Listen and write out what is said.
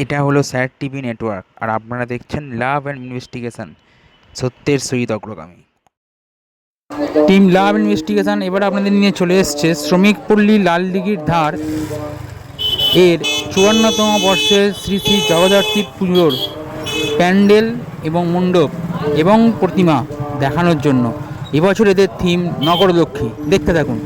এটা হলো sir TV network, আর আপনারা দেখছেন লাভ অ্যান্ড ইনভেস্টিগেশন, সত্যের সহিত অগ্রগামী। টিম লাভ ইনভেস্টিগেশন এবার আপনাদের নিয়ে চলে এসছে শ্রমিক পল্লী লালদিঘির ধার এর ৫৪তম বর্ষের শ্রী শ্রী জগদ্ধাত্রী পুজোর প্যান্ডেল এবং মণ্ডপ এবং প্রতিমা দেখানোর জন্য। এবছর এদের থিম নগরলক্ষ্মী। দেখতে থাকুন।